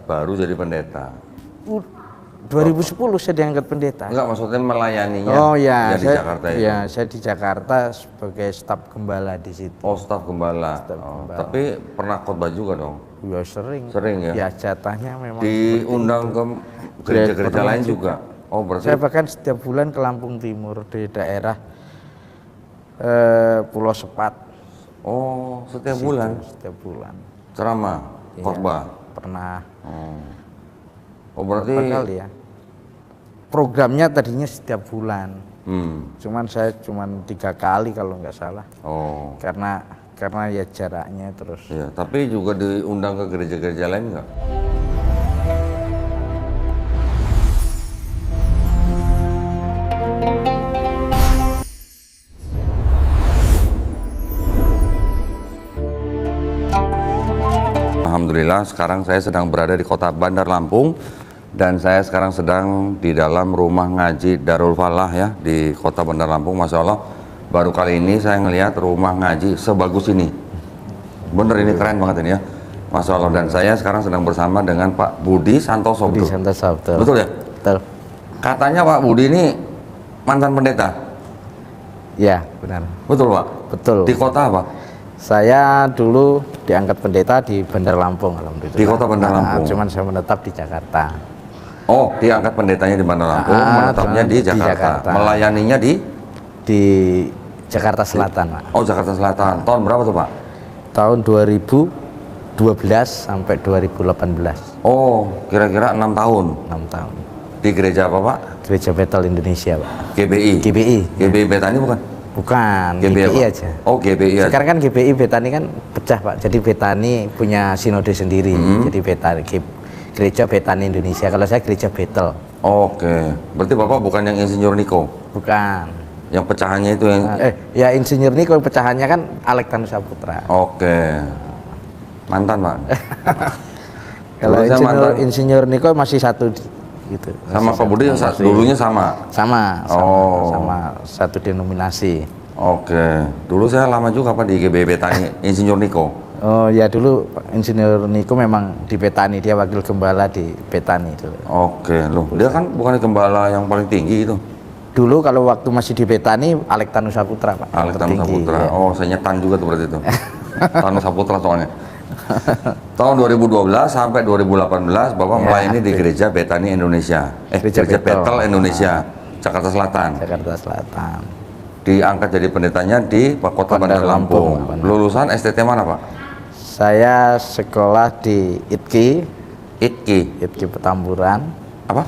baru jadi pendeta. 2010 saya diangkat pendeta. Enggak, maksudnya melayaninya. Oh ya, di Jakarta itu. Ya, saya di Jakarta sebagai staf gembala di situ. Oh, staf gembala. Tapi pernah khotbah juga dong? Ya sering. Sering ya? Ya jatahnya memang. Diundang ke gereja-gereja lain juga? Oh, berarti saya bahkan setiap bulan ke Lampung Timur di daerah Pulau Sepat. Oh, setiap bulan? Setiap bulan. Ceramah, khotbah? Pernah. Oh, berarti kali ya. Programnya tadinya setiap bulan. Cuman saya 3 kali kalau nggak salah. Oh. Karena ya jaraknya terus. Iya, tapi juga diundang ke gereja-gereja lain nggak? Alhamdulillah, sekarang saya sedang berada di kota Bandar Lampung dan saya sekarang sedang di dalam rumah ngaji Darul Falah ya di kota Bandar Lampung. Masya Allah, baru kali ini saya ngelihat rumah ngaji sebagus ini. Bener, ini keren banget ini ya, Masya Allah. Dan saya sekarang sedang bersama dengan Pak Budi Santoso. Budi Santoso, betul. Betul ya? Betul. Katanya Pak Budi ini mantan pendeta. Ya, benar. Betul Pak? Betul. Di kota apa? Saya dulu diangkat pendeta di Bandar Lampung, alhamdulillah. Di kota Bandar Lampung. Cuman saya menetap di Jakarta. Oh, diangkat pendetanya di Bandar Lampung, menetapnya di Jakarta. Melayaninya di Jakarta Selatan, Pak. Oh, Jakarta Selatan. Tahun berapa tuh Pak? Tahun 2012 sampai 2018. Oh, kira-kira 6 tahun. 6 tahun. Di gereja apa Pak? Gereja Betel Indonesia, Pak. GBI. GBI Betani bukan? Bukan, GBI aja. Oh, GBI aja. Sekarang kan GBI Betani kan pecah, Pak. Jadi Betani punya sinode sendiri. Jadi Betani, Gereja Betani Indonesia. Kalau saya Gereja Betel. Oke. Berarti Bapak bukan yang Insinyur Niko? Bukan. Yang pecahannya itu yang... Ya Insinyur Niko pecahannya kan Alek Tanusa Putra. Oke. Mantan, Pak? Kalau Insinyur Niko masih satu gitu. Sama Pak Budi dulunya sama? Sama satu denominasi. Oke. Dulu saya lama juga Pak di GBI Betani, Insinyur Niko. Oh ya, dulu Insinyur Niko memang di Betani, dia wakil gembala di Betani dulu. Oke, loh dia kan bukan gembala yang paling tinggi itu. Dulu kalau waktu masih di Betani, Alek Tanusa Putra, Pak. Alek Tanusa Putra. Ya. Oh, saya nyetan juga tuh berarti itu. Tanusa Putra soalnya. Tahun 2012 sampai 2018 Bapak melayani di Gereja Betani Indonesia. Gereja Betel Indonesia, Jakarta Selatan. Jakarta Selatan. Diangkat jadi pendetanya di Kota Bandar Lampung. Lulusan STT mana, Pak? Saya sekolah di ITKI. ITKI Petamburan. Apa?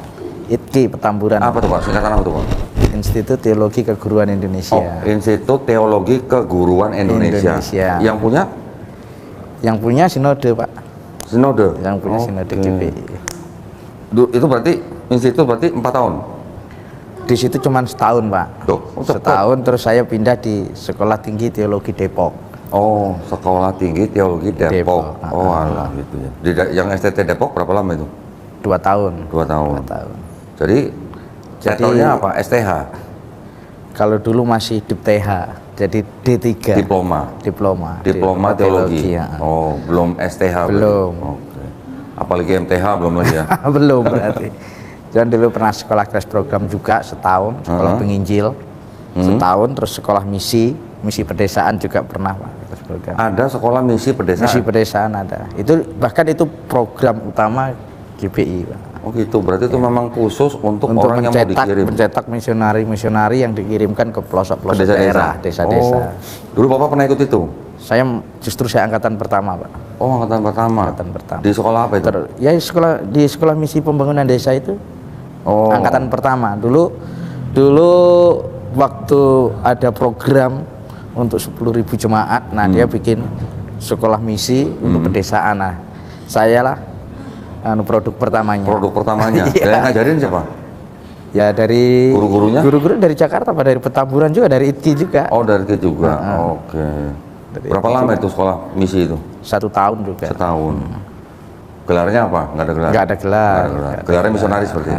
ITKI Petamburan. Apa tuh Pak? Singkatan apa tuh Pak? Institut Teologi Keguruan Indonesia. Oh, Institut Teologi Keguruan Indonesia. Yang punya sinode, Pak. Sinode? Yang punya sinode GBI. Itu berarti institut 4 tahun? Di situ cuma setahun, Pak. Setahun, terus saya pindah di Sekolah Tinggi Teologi Depok. Oh, Sekolah Tinggi Teologi Depok. Oh, alah gitu ya. Yang STT Depok berapa lama itu? 2 tahun. 2 tahun. Jadi titelnya apa? STH? Kalau dulu masih DipTH, jadi D3. Diploma Teologi. Ya. Oh, belum STH. Belum. Oke. Apalagi MTH belum lagi ya? Belum berarti. Jangan dulu pernah sekolah kelas program juga setahun, sekolah penginjil setahun, terus sekolah misi pedesaan juga pernah, Pak. Kelas program. Ada sekolah misi pedesaan? Misi pedesaan ada. Itu bahkan itu program utama GBI, Pak. Oh gitu, berarti itu memang khusus untuk orang yang mau dikirim? Mencetak misionari yang dikirimkan ke pelosok-pelosok daerah, desa-desa. Dulu Bapak pernah ikut itu? Saya angkatan pertama, Pak. Oh, angkatan pertama. Di sekolah apa itu? Ya di sekolah misi pembangunan desa itu. Oh. Angkatan pertama. Dulu waktu ada program untuk 10.000 jemaat, dia bikin sekolah misi untuk pedesaan. Nah, saya lah produk pertamanya. Yang ngajarin siapa? Ya dari guru-gurunya? Guru-guru dari Jakarta, Pak, dari Petamburan juga, dari ITKI juga. Oh, dari ITKI juga. Oke. Berapa lama itu sekolah misi itu? 1 tahun juga. Setahun. Gelarnya apa? Nggak ada gelar? Nggak ada gelar. Gelarnya misionari seperti itu?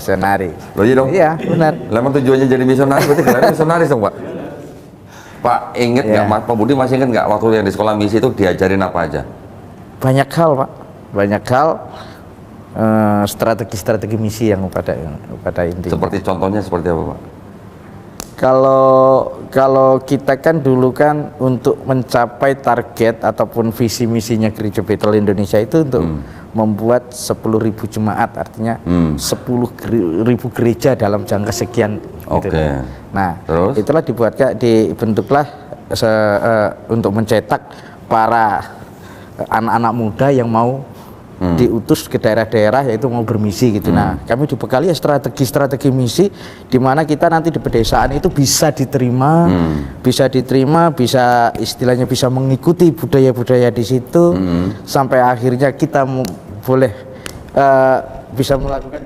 Misionari. Loh iya dong? Iya, benar. Memang tujuannya jadi misionari, berarti gelarnya misionaris dong, Pak? Pak, inget nggak, Pak Budi masih inget nggak waktu yang di sekolah misi itu diajarin apa aja? banyak hal Pak, banyak hal, strategi-strategi misi yang pada intinya. Seperti contohnya seperti apa Pak? Kalau kita kan dulu kan untuk mencapai target ataupun visi misinya Gereja Betel Indonesia itu untuk membuat 10.000 jemaat, artinya 10.000 gereja dalam jangka sekian. Oke. Gitu. Nah, terus itulah dibentuklah untuk mencetak para anak-anak muda yang mau diutus ke daerah-daerah, yaitu mau bermisi gitu. Nah, kami dibekali ya strategi-strategi misi di mana kita nanti di pedesaan itu bisa diterima, bisa istilahnya bisa mengikuti budaya-budaya di situ, sampai akhirnya kita boleh bisa melakukan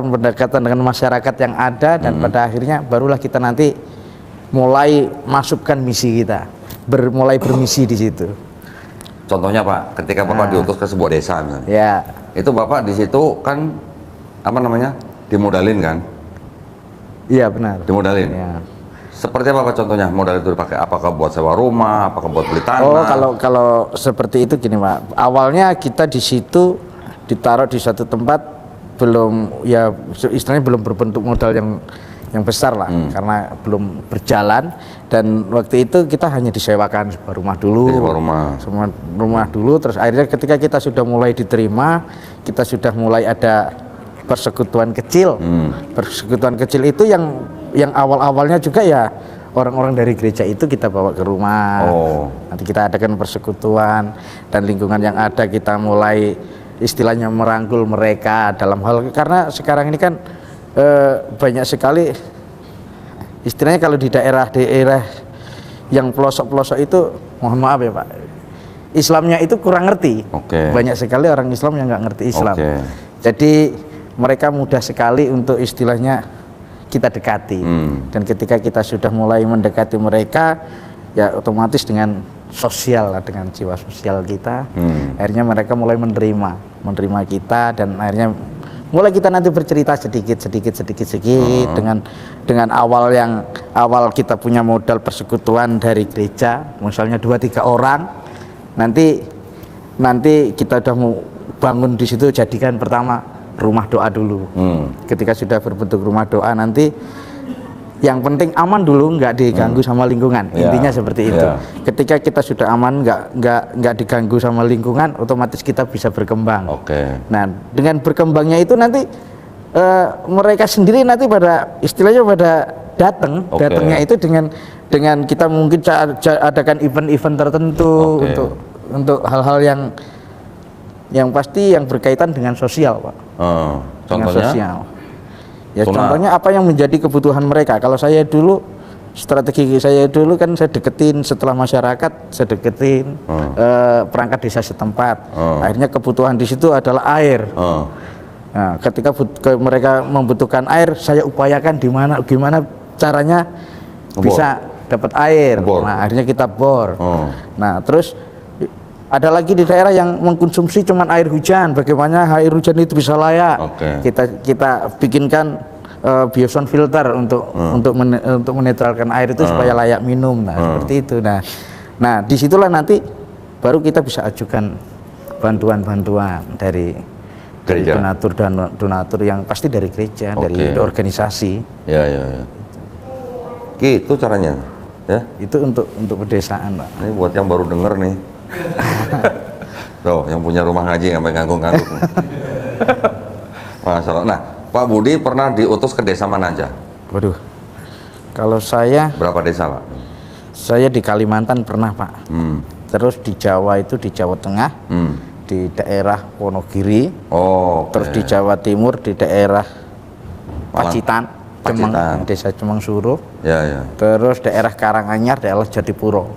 pendekatan dengan masyarakat yang ada, dan pada akhirnya barulah kita nanti mulai masukkan misi kita, mulai bermisi di situ. Contohnya Pak, ketika Bapak diutus ke sebuah desa misalnya, Ya, itu Bapak di situ kan apa namanya, dimodalin kan? iya benar. Dimodalin. Ya. Seperti apa Pak contohnya? Modal itu dipakai apakah buat sewa rumah, apakah buat beli tanah? Oh, kalau seperti itu gini Pak. Awalnya kita di situ ditaruh di satu tempat, belum, ya istilahnya belum berbentuk modal yang besar lah, karena belum berjalan, dan waktu itu kita hanya disewakan sebuah rumah dulu. Semua rumah dulu, terus akhirnya ketika kita sudah mulai diterima, kita sudah mulai ada persekutuan kecil. Persekutuan kecil itu yang awal-awalnya juga ya orang-orang dari gereja itu kita bawa ke rumah. Nanti kita adakan persekutuan, dan lingkungan yang ada kita mulai istilahnya merangkul mereka dalam hal, karena sekarang ini kan banyak sekali istilahnya kalau di daerah-daerah yang pelosok-pelosok itu, mohon maaf ya Pak, Islamnya itu kurang ngerti. Banyak sekali orang Islam yang nggak ngerti Islam. Jadi mereka mudah sekali untuk istilahnya kita dekati. Dan ketika kita sudah mulai mendekati mereka, ya otomatis dengan sosial lah, dengan jiwa sosial kita, akhirnya mereka mulai menerima kita, dan akhirnya mulai kita nanti bercerita sedikit dengan awal kita punya modal persekutuan dari gereja, misalnya 2-3 orang, nanti kita udah mau bangun di situ, jadikan pertama rumah doa dulu. Ketika sudah berbentuk rumah doa, nanti yang penting aman dulu, nggak diganggu sama lingkungan. Intinya seperti itu. Ketika kita sudah aman, nggak diganggu sama lingkungan, otomatis kita bisa berkembang. Nah, dengan berkembangnya itu nanti mereka sendiri nanti pada istilahnya pada datangnya itu dengan kita mungkin adakan event-event tertentu untuk hal-hal yang pasti yang berkaitan dengan sosial, Pak. Contohnya? Dengan sosial. Ya contohnya apa yang menjadi kebutuhan mereka. Kalau saya dulu, strategi saya dulu kan saya deketin setelah masyarakat, saya deketin perangkat desa setempat. Akhirnya kebutuhan di situ adalah air. Nah, ketika mereka membutuhkan air, saya upayakan gimana caranya bisa dapat air. Nah, akhirnya kita bor. Nah, terus ada lagi di daerah yang mengkonsumsi cuman air hujan. Bagaimana air hujan itu bisa layak? Kita bikinkan bioson filter untuk menetralkan air itu supaya layak minum. Nah, seperti itu. Nah, disitulah nanti baru kita bisa ajukan bantuan-bantuan dari donatur yang pasti dari gereja, dari organisasi. Ya. Gitu caranya. Ya. Itu untuk pedesaan, Pak. Ini buat yang baru denger nih. Tuh, yang punya rumah ngaji nggak ngangguk-ngangguk. Masalah. Nah, Pak Budi pernah diutus ke desa mana aja? Waduh, kalau saya berapa desa Pak? Saya di Kalimantan pernah Pak. Terus di Jawa itu di Jawa Tengah, di daerah Wonogiri. Terus di Jawa Timur di daerah Pacitan, desa Cemeng Suruh. Terus daerah Karanganyar, daerah Jatipuro.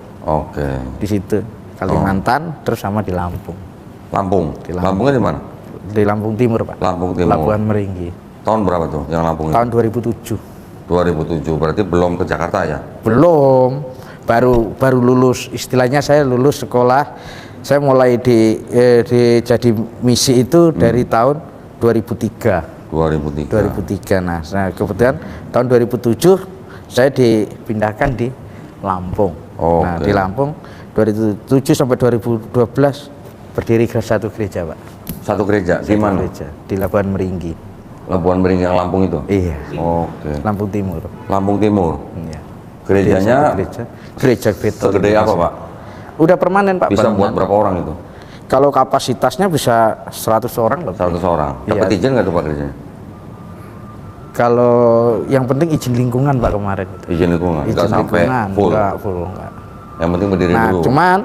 Di situ. Kalimantan, terus sama di Lampung. Lampungnya di mana? Di Lampung Timur, Pak. Lampung Timur. Labuhan Meringgi. Tahun berapa tuh yang Lampung? Tahun 2007. 2007, berarti belum ke Jakarta ya? Belum, baru lulus. Istilahnya saya lulus sekolah. Saya mulai jadi misi itu dari tahun 2003. 2003. Nah, kebetulan tahun 2007 saya dipindahkan di Lampung. Nah, di Lampung 2007 sampai 2012 berdiri ke satu gereja, Pak. Satu gereja di Satu mana? gereja di Labuan Meringgi. Labuan Meringgi yang Lampung itu. Iya. Oke. Lampung Timur. Lampung Timur. Iya. Gerejanya Gereja beton. segede apa, Pak? Udah permanen, Pak. Bisa bangunan. buat berapa orang itu? Kalau kapasitasnya bisa 100 orang lebih. 100 orang. Iya. Dapat izin nggak tuh Pak gerejanya? Kalau yang penting izin lingkungan, Pak, kemarin itu. Izin lingkungan. Nggak Izin sampai lingkungan, full. enggak full, enggak. Yang penting berdiri Nah, dulu. cuman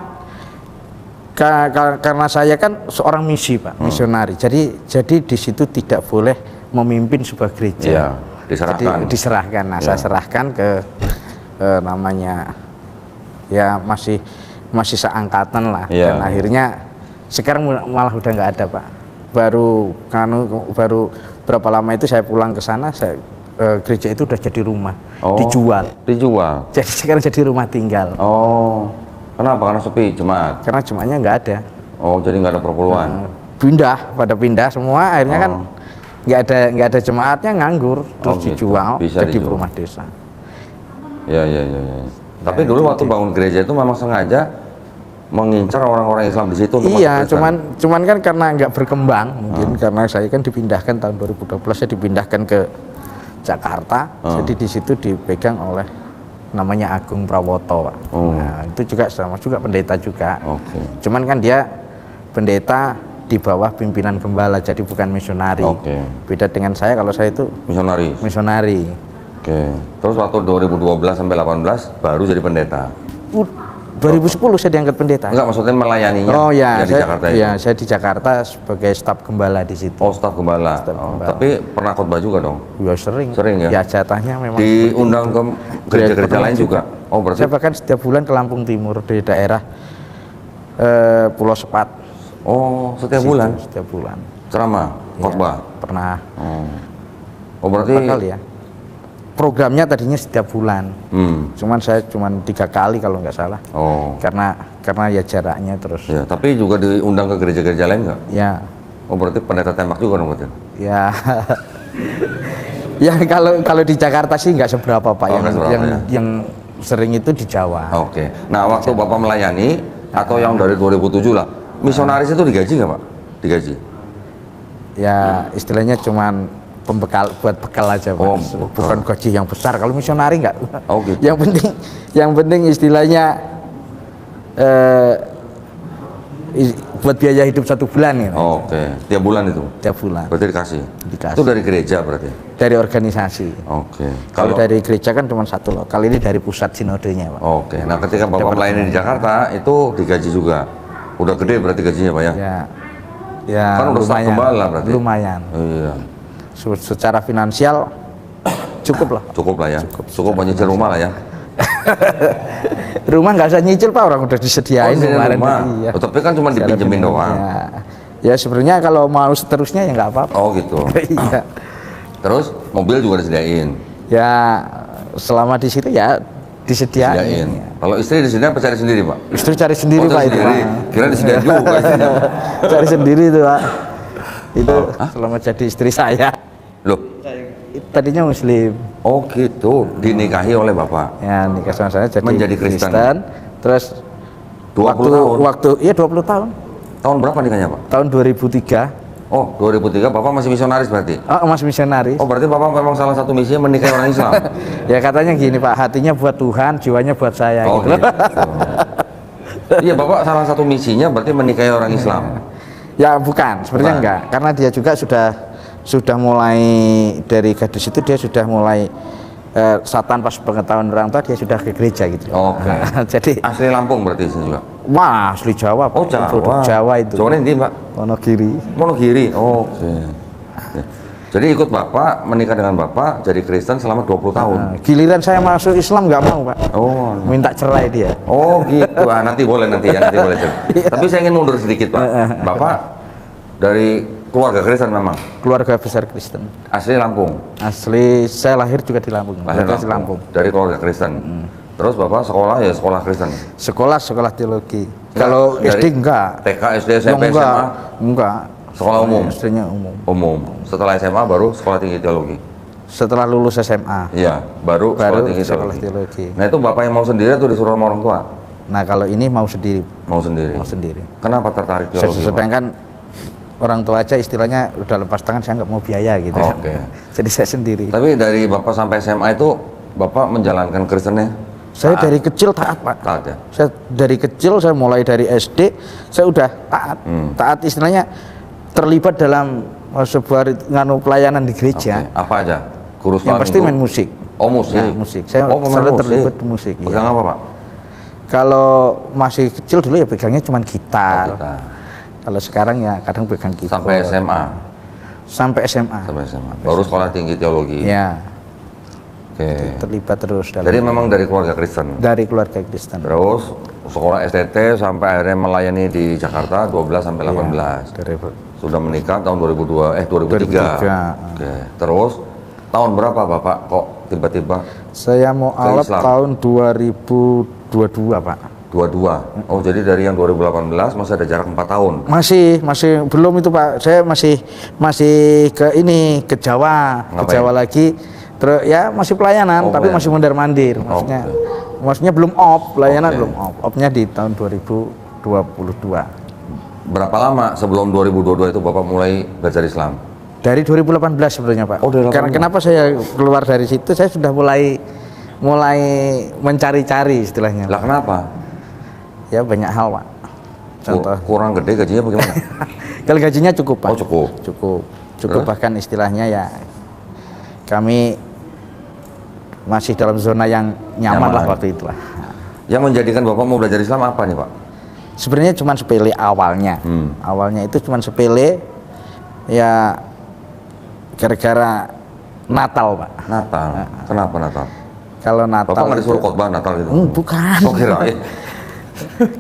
karena saya kan seorang misi, Pak, misionari. Jadi di situ tidak boleh memimpin sebuah gereja. Iya, diserahkan. Jadi diserahkan. Nah, saya serahkan ke namanya ya masih seangkatan lah. Iya. Dan akhirnya sekarang malah udah nggak ada, Pak. Baru berapa lama itu saya pulang ke sana, gereja itu udah jadi rumah, Oh. dijual. Dijual. Jadi sekarang jadi rumah tinggal. Oh. Kenapa? Karena sepi jemaat. Karena jemaatnya nggak ada. Oh, jadi nggak ada perpuluhan. Pada pindah semua, akhirnya kan nggak ada jemaatnya, nganggur, terus gitu. dijual Bisa jadi dijual. rumah desa. Ya. Tapi dulu waktu bangun gereja itu memang sengaja mengincar orang-orang Islam di situ untuk Iya, masuk Kristen. cuman kan karena nggak berkembang, mungkin karena saya kan dipindahkan tahun 2012, saya dipindahkan ke Jakarta, jadi di situ dipegang oleh namanya Agung Prawoto, Pak. Nah, itu juga sama juga pendeta juga. Oke. Cuman kan dia pendeta di bawah pimpinan gembala, jadi bukan misionari. Oke. Beda dengan saya, kalau saya itu Misionaris. misionari. Oke. Terus waktu 2012 sampai 18 baru jadi pendeta. 2010 saya diangkat pendeta. Enggak, maksudnya melayaninya. Oh ya, yang di saya, Jakarta itu. ya, saya di Jakarta sebagai staf gembala di situ. Oh, staf gembala. Staf Oh, gembala. tapi pernah khotbah juga dong. Ya sering. Sering ya? Ya jatahnya memang. Diundang ke gereja-gereja lain juga. Oh, berarti Saya bahkan setiap bulan ke Lampung Timur di daerah Pulau Sepat. oh, setiap Situ, bulan Setiap bulan. ceramah, Ya, khotbah. pernah. Oh, berarti Berapa kali ya? Programnya tadinya setiap bulan. Cuman saya 3 kali kalau nggak salah. Oh. Karena ya jaraknya terus. Ya, tapi juga diundang ke gereja-gereja lain nggak? Ya. Oh, berarti pendeta tembak juga dong berarti. Ya. Ya kalau di Jakarta sih nggak seberapa, Pak. Oh, nggak seberapa, ya. Yang sering itu di Jawa. Oke. Nah, waktu Bapak melayani atau yang dari 2007 lah, misionaris itu digaji nggak, Pak? Digaji. Ya istilahnya cuman buat bekal aja, Pak. Oh, Bukan gaji yang besar. Kalau misionari nggak. Oh, gitu. Yang penting istilahnya buat biaya hidup 1 bulan ya. Oh, oke. Tiap bulan itu. Tiap bulan Berarti dikasih. Dikasih. Itu dari gereja berarti. dari organisasi. Oke. Kalau dari gereja kan cuma 1 loh. Kali ini dari pusat sinodenya, Pak. Oke. Nah, ketika Bapak melayani di Jakarta itu digaji juga. Udah gede berarti gajinya, Pak ya? Ya Kan udah staf gembala berarti. lumayan. Iya. Secara finansial cukup lah. Cukup lah ya. Cukup menyicil rumah lah ya. Rumah nggak usah nyicil, Pak, orang udah disediain Oh, kemarin. rumah. Iya. Oh, tapi kan cuma Secara dipinjemin finansial, doang. Ya sebenarnya kalau mau seterusnya ya nggak apa-apa. Oh, gitu. Iya. Terus mobil juga disediain. Ya selama di situ ya disediain. Disediain. Ya. Kalau istri di sini apa cari sendiri, Pak? Istri cari sendiri, Oh, Pak, cari itu, sendiri. Pak. Kira disediain juga istrinya. Cari sendiri itu, Pak. Itu selama jadi istri saya. Loh. Tadinya Muslim. Oh, gitu. Dinikahi oleh Bapak. Ya nikah sama saya jadi Menjadi Kristen. Terus 20 tahun. waktu iya 20 tahun. Tahun berapa nikahnya, Pak? Tahun 2003. Oh, 2003 Bapak masih misionaris berarti? Oh, Mas misionaris. Oh, berarti Bapak memang salah satu misinya menikahi orang Islam? Ya katanya gini, Pak, hatinya buat Tuhan, jiwanya buat saya Oh, gitu. gitu. Iya, Bapak salah satu misinya berarti menikahi orang Islam? Ya bukan, sebenarnya Bukan. enggak. Karena dia juga sudah mulai dari gadis itu dia sudah mulai tanpa pengetahuan orang tua dia sudah ke gereja gitu. Oke. Jadi Asli Lampung berarti itu juga? wah asli Jawa, Pak. Oh, Jawa. Produk Jawa itu. Jawa ini, Pak? Wonogiri. Monogiri. Oke. Ya. Jadi ikut Bapak, menikah dengan Bapak, jadi Kristen selama 20 tahun? Nah, giliran saya masuk Islam nggak mau, Pak. Oh. Minta cerai dia. Oh gitu, nanti boleh nanti ya, nanti boleh. Tapi saya ingin mundur sedikit, Pak. Bapak dari keluarga Kristen memang? Keluarga besar Kristen. Asli Lampung? Asli saya lahir juga di Lampung. Lahir Asli Lampung. Dari keluarga Kristen? Terus Bapak sekolah ya sekolah Kristen? Sekolah teologi. Kalau Dari SD enggak. TK, SD, SMP, enggak, SMA? enggak. Sekolah umum? SD-nya umum. Umum. Setelah SMA baru sekolah tinggi teologi? Setelah lulus SMA. Iya, baru sekolah tinggi sekolah teologi. teologi. Nah itu Bapak yang mau sendiri atau disuruh sama orang tua? Nah kalau ini mau sendiri. Mau sendiri. Mau sendiri. Kenapa tertarik teologi, Pak? Sedangkan orang tua aja istilahnya udah lepas tangan, saya nggak mau biaya gitu. Oke. Jadi saya sendiri. Tapi dari Bapak sampai SMA itu Bapak menjalankan Kristennya? Saya dari kecil taat, Pak. Taat ya? Saya dari kecil, saya mulai dari SD, saya udah taat. Taat istilahnya terlibat dalam sebuah pelayanan di gereja. Oke. Apa aja? Kurus Yang pasti main musik. Oh, musik. Ya, musik. Saya pemain selalu musik. terlibat di musik. Pegang Ya. apa, Pak? Kalau masih kecil dulu ya pegangnya cuma gitar. Oh, gitar. Kalau sekarang ya kadang pegang keyboard. Sampai SMA. Sampai SMA. Sampai SMA. Baru sekolah tinggi teologi. Ya, Oke. terlibat terus dalam. Jadi memang dari keluarga Kristen. Dari keluarga Kristen. Terus sekolah STT sampai akhirnya melayani di Jakarta 12 sampai 18. Dari Sudah menikah tahun 2003. 2003. Oke. Terus tahun berapa Bapak kok tiba-tiba saya mau Ke alap Islam. tahun 2022, Pak. 22? Oh, jadi dari yang 2018 masih ada jarak 4 tahun. Masih belum itu, Pak. Saya masih ke Jawa, Ngapain? ke Jawa lagi. Terus ya masih pelayanan, Oh, tapi pelayanan. masih mondar-mandir. Maksudnya, Oke. maksudnya belum off, pelayanan Oke. belum off. Off-nya di tahun 2022. Berapa lama sebelum 2022 itu Bapak mulai belajar Islam? Dari 2018 sebenarnya, Pak. Oh, dari 2018. Karena kenapa saya keluar dari situ? Saya sudah mulai mencari-cari istilahnya. Lah kenapa? Ya banyak hal, Pak. Contoh. Kurang gede gajinya bagaimana? Kalau gajinya cukup, Pak. Oh, cukup. Cukup Terus? bahkan istilahnya ya kami masih dalam zona yang nyaman lah waktu itu lah. Yang menjadikan Bapak mau belajar Islam apa nih, Pak? Sebenarnya cuma sepele awalnya. Awalnya itu cuma sepele ya gara-gara Natal, Pak. Natal. Kenapa Natal? Kalau Natal Bapak nggak itu- disuruh khotbah Natal gitu? Bukan. Oh, kirain.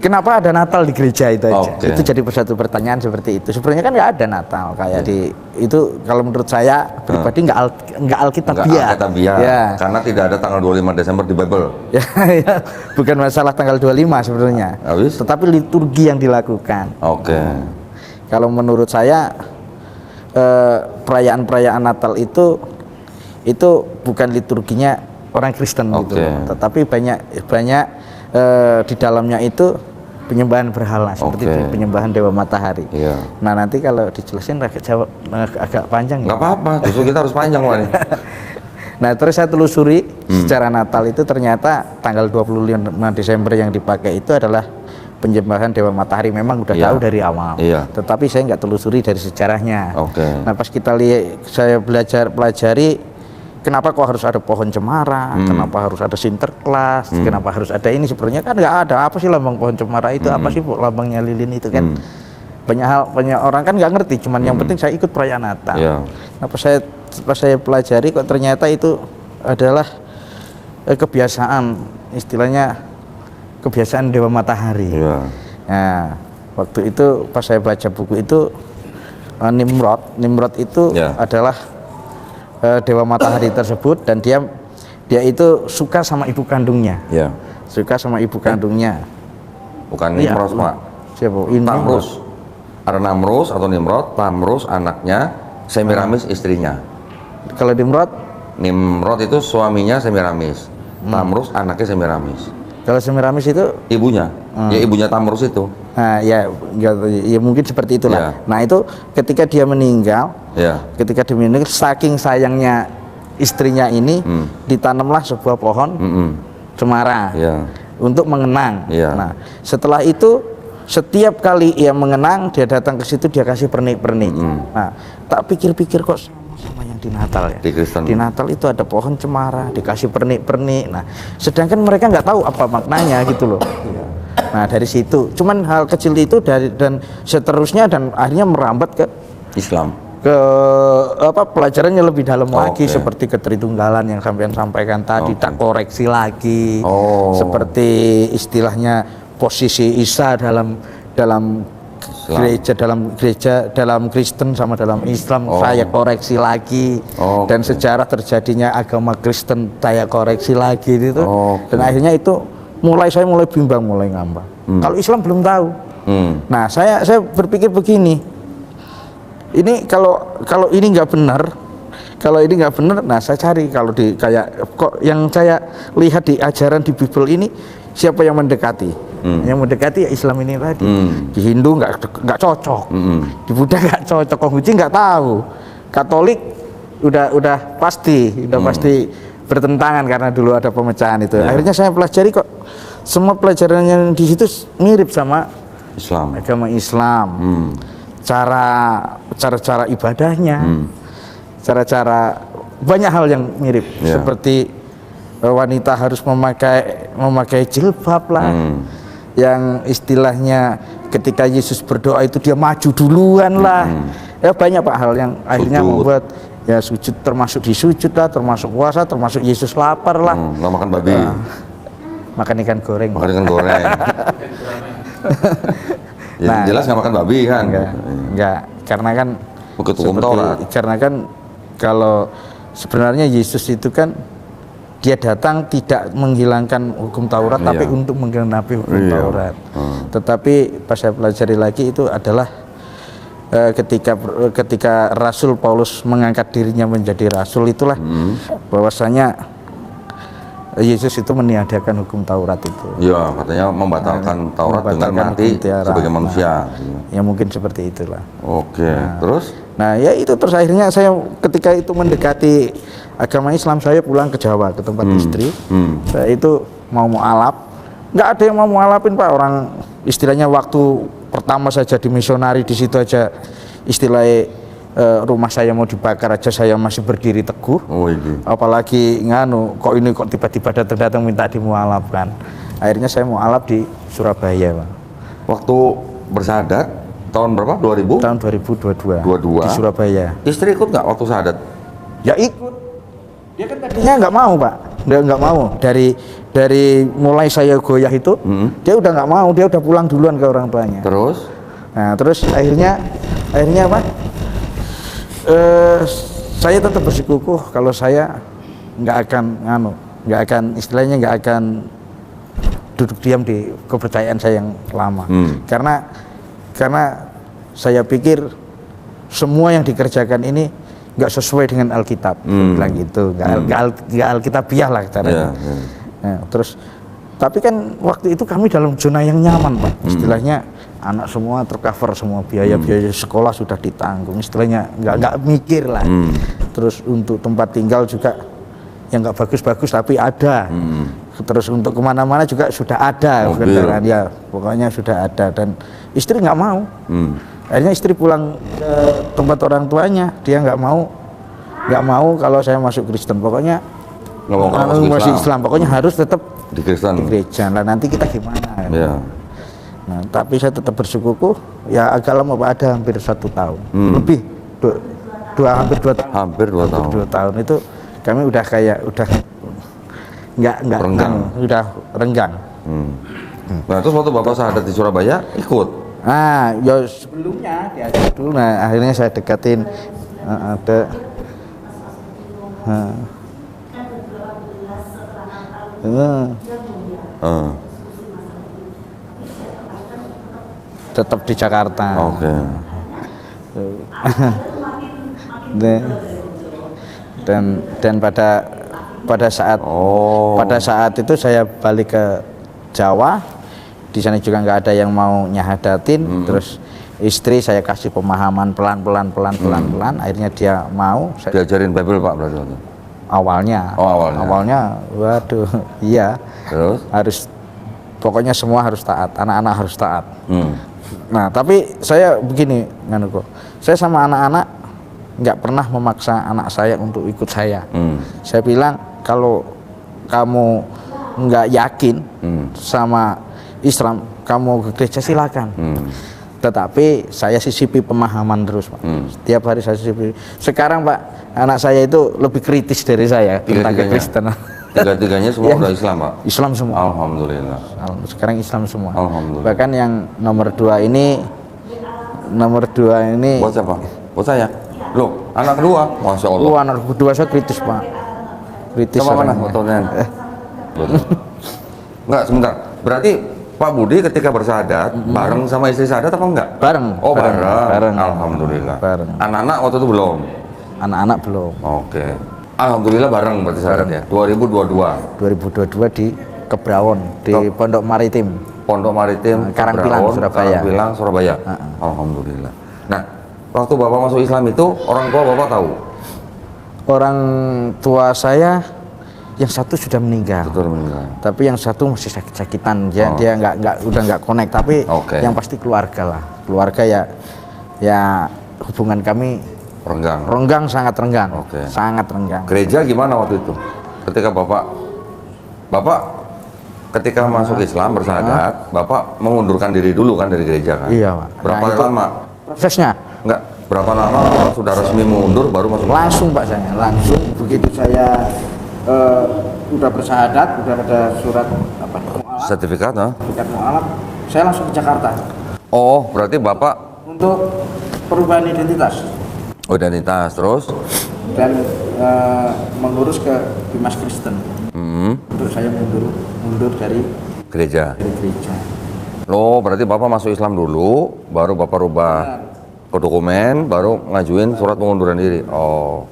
Kenapa ada Natal di gereja itu aja? Oke. Itu jadi satu pertanyaan seperti itu. Sebenarnya kan nggak ada Natal kayak di itu, kalau menurut saya pribadi nggak Nggak alkitabiah. alkitabiah. Ya. Karena tidak ada tanggal 25 Desember di Bible. Ya, ya, bukan masalah tanggal 25 sebenarnya. Habis? Tetapi liturgi yang dilakukan. Oke. Kalau menurut saya perayaan-perayaan Natal itu bukan liturginya orang Kristen gitu, Oke. tetapi banyak di dalamnya itu penyembahan berhala seperti Oke. penyembahan dewa matahari. Iya. Nah nanti kalau dijelasin agak panjang ya. Nggak apa-apa, justru kita harus panjang, Pak. nih. Nah terus saya telusuri secara Natal itu ternyata tanggal 25 Desember yang dipakai itu adalah penyembahan dewa matahari. Memang udah Iya. tahu dari awal. Iya. Tetapi saya nggak telusuri dari sejarahnya. Oke. Nah pas kita lihat, saya pelajari kenapa kok harus ada pohon cemara, kenapa harus ada Sinterklas, kenapa harus ada ini, sebenarnya kan nggak ada. Apa sih lambang pohon cemara itu, apa sih lambangnya lilin itu kan. Banyak orang kan nggak ngerti, cuman yang penting saya ikut perayaan Natal. Iya. Nah pas saya pelajari kok ternyata itu adalah kebiasaan, istilahnya kebiasaan dewa matahari. Iya. Nah waktu itu pas saya baca buku itu Nimrod itu Ya. adalah dewa matahari tersebut, dan dia itu suka sama ibu kandungnya. Iya. Suka sama ibu kandungnya. Bukan Iya. Nimrod, Pak. Siapa? Ini Tamrus. Ada Namrus atau Nimrod, Tamrus anaknya, Semiramis istrinya. Kalau Nimrod, Nimrod itu suaminya Semiramis. Tamrus anaknya Semiramis. kalau Semiramis itu, Ibunya, ya ibunya Tamrus itu. nah ya mungkin seperti itulah. Iya. Nah itu ketika dia meninggal, Ya. saking sayangnya istrinya ini, ditanamlah sebuah pohon cemara Ya. untuk mengenang. Iya. Nah setelah itu setiap kali ia mengenang, dia datang ke situ, dia kasih pernik-pernik. Nah tak pikir-pikir kok sama yang di Natal ya. Di Kristen. Di Natal itu ada pohon cemara, dikasih pernik-pernik. Nah sedangkan mereka nggak tahu apa maknanya gitu loh. Nah dari situ, cuman hal kecil itu dan seterusnya, dan akhirnya merambat ke Islam. pelajarannya lebih dalam lagi, Oke. seperti ketritunggalan yang sampean sampaikan tadi, Oke. tak koreksi lagi. Oh. Seperti istilahnya posisi Isa dalam gereja, dalam Kristen sama dalam Islam, Oh. saya koreksi lagi. Oke. Dan sejarah terjadinya agama Kristen saya koreksi lagi gitu. Oke. Dan akhirnya itu saya mulai bimbang, mulai ngambang. Kalau Islam belum tahu. Nah saya berpikir begini, ini kalau ini nggak benar, nah saya cari, kalau di kayak kok yang saya lihat di ajaran di Bible ini, siapa yang mendekati. Yang mendekati ya Islam ini tadi. Di Hindu nggak cocok, di Buddha nggak cocok, Konghucu nggak tahu, Katolik udah pasti bertentangan karena dulu ada pemecahan itu. Akhirnya saya pelajari kok semua pelajaran yang di situ mirip sama Islam, agama Islam. Cara ibadahnya, cara banyak hal yang mirip. Seperti wanita harus memakai jilbab lah, yang istilahnya ketika Yesus berdoa itu dia maju duluan lah. Ya banyak Pak hal yang akhirnya membuat ya sujud, termasuk di sujud lah, termasuk puasa, termasuk Yesus lapar lah. Nggak makan babi, makan ikan goreng. Makan ikan goreng. Ya, jelas nggak makan babi kan? Enggak, karena kan hukum Taurat. Karena kan kalau sebenarnya Yesus itu kan dia datang tidak menghilangkan hukum Taurat, tapi untuk menggenapi hukum Taurat. Tetapi pas saya pelajari lagi itu adalah ketika Rasul Paulus mengangkat dirinya menjadi rasul, itulah bahwasanya Yesus itu meniadakan hukum Taurat itu. Iya, katanya membatalkan Taurat dengan mati sebagai manusia. Ya mungkin seperti itulah. Oke, terus? Nah ya itu, terus akhirnya saya ketika itu mendekati agama Islam, saya pulang ke Jawa ke tempat istri. Saya itu mau mualaf, nggak ada yang mau mualafin Pak. Orang istilahnya waktu pertama saya jadi misionari di situ aja istilahnya rumah saya mau dibakar aja saya masih berdiri teguh. Apalagi kok tiba-tiba datang minta dimualafkan. Akhirnya saya mualaf di Surabaya Pak. Waktu bersyahadat tahun berapa? 2000? Tahun 2022 di Surabaya. Istri ikut nggak waktu syahadat? Ya ikut. Dia kan tadinya nggak mau Pak. Dia nggak mau. Dari mulai saya goyah itu, dia udah nggak mau. Dia udah pulang duluan ke orang tuanya. Terus? Nah terus akhirnya apa? Saya tetap bersikukuh kalau saya nggak akan istilahnya nggak akan duduk diam di kepercayaan saya yang lama. Karena saya pikir semua yang dikerjakan ini nggak sesuai dengan Alkitab, bilang gitu, nggak Alkitabiah lah caranya. Nah, terus tapi kan waktu itu kami dalam zona yang nyaman Pak, istilahnya anak semua tercover, semua biaya sekolah sudah ditanggung, istilahnya nggak mikir lah. Terus untuk tempat tinggal juga yang nggak bagus-bagus tapi ada. Terus untuk kemana-mana juga sudah ada kendaraan, ya pokoknya sudah ada, dan istri nggak mau. Akhirnya istri pulang ke tempat orang tuanya, dia nggak mau kalau saya masuk Kristen, pokoknya masuk Islam, pokoknya harus tetap di gereja. Lah nanti kita gimana? Nah, tapi saya tetap bersikukuh. Ya agak lama Pak, ada hampir 1 tahun, lebih hampir 2 tahun. Hampir 2 tahun. 2 tahun itu kami udah nggak renggang. Udah renggang. Nah terus waktu Bapak syahadat di Surabaya ikut? Nah ya sebelumnya diajak dulu. Nah akhirnya saya dekatin tetap di Jakarta. Oke. Dan pada saat itu saya balik ke Jawa. Di sana juga nggak ada yang mau nyahadatin. Terus istri saya kasih pemahaman pelan-pelan. Akhirnya dia mau. Diajarin Bible Pak berarti waktu? Awalnya, waduh, iya. Terus? Pokoknya semua harus taat, anak-anak harus taat. Nah, tapi saya begini, saya sama anak-anak nggak pernah memaksa anak saya untuk ikut saya. Saya bilang kalau kamu nggak yakin sama Islam, kamu ke gereja silakan. Tetapi saya sisipi pemahaman terus Pak. Setiap hari saya sisipi. Sekarang Pak, anak saya itu lebih kritis dari saya tentang Kristen. Tiga-tiganya semua udah Islam Pak? Islam semua. Alhamdulillah. Sekarang Islam semua. Alhamdulillah. Bahkan yang nomor 2 ini. Buat siapa? Buat saya? Loh, anak kedua? Masya Allah. Anak kedua saya kritis Pak. Kritis. Sama mana fotonya? Enggak, sebentar. Berarti Pak Budi ketika bersyahadat bareng sama istri syahadat apa enggak? Bareng. Oh bareng. Alhamdulillah. Bareng. Anak-anak waktu itu belum? Anak-anak belum. Oke. Alhamdulillah bareng berarti syahadat ya? 2022 di Kebrawon, di Pondok Maritim. Pondok Maritim Karangpilang, Braon, Surabaya. Karangpilang, Surabaya. Alhamdulillah. Nah, waktu Bapak masuk Islam itu orang tua Bapak tahu? Orang tua saya yang satu sudah meninggal. Betul meninggal. Tapi yang satu masih sakit-sakitan. Dia udah nggak connect. Tapi Oke. yang pasti keluarga lah. Keluarga ya hubungan kami Renggang. sangat renggang. Oke. Sangat renggang. Gereja gimana waktu itu? Ketika Bapak ketika masuk Islam bersahadat, Bapak mengundurkan diri dulu kan dari gereja kan? Iya, Pak. Berapa Nah, itu lama? prosesnya? Enggak, berapa lama Bapak sudah resmi mundur baru masuk? Langsung Pak saya, langsung begitu saya udah bersahadat, udah ada surat Sertifikat, ha? sertifikat mualaf, saya langsung ke Jakarta Oh, berarti Bapak untuk perubahan identitas identitas terus? dan mengurus ke Dimas Kristen. Untuk saya mundur dari Gereja. gereja. Loh, berarti Bapak masuk Islam dulu, baru Bapak rubah ke dokumen, baru ngajuin surat pengunduran diri. Oh,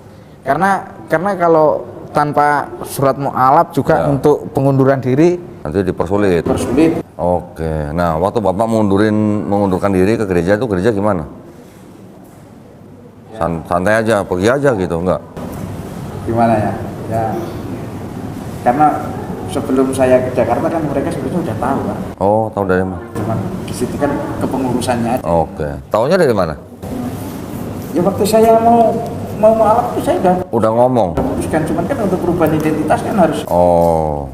Karena kalau tanpa surat mualaf juga untuk pengunduran diri nanti dipersulit. bersulit. Oke. Nah, waktu Bapak mengundurkan diri ke gereja itu gereja gimana? Santai aja, pergi aja gitu, enggak? Gimana ya? Ya, karena sebelum saya ke Jakarta kan mereka sebenarnya udah tahu kan. Oh, tahu dari mana? Cuman di situ kan kepengurusannya aja. Oke. Taunya dari mana? Ya waktu saya mau mualaf itu saya Udah ngomong. udah putuskan, cuman kan untuk perubahan identitas kan harus. Oh,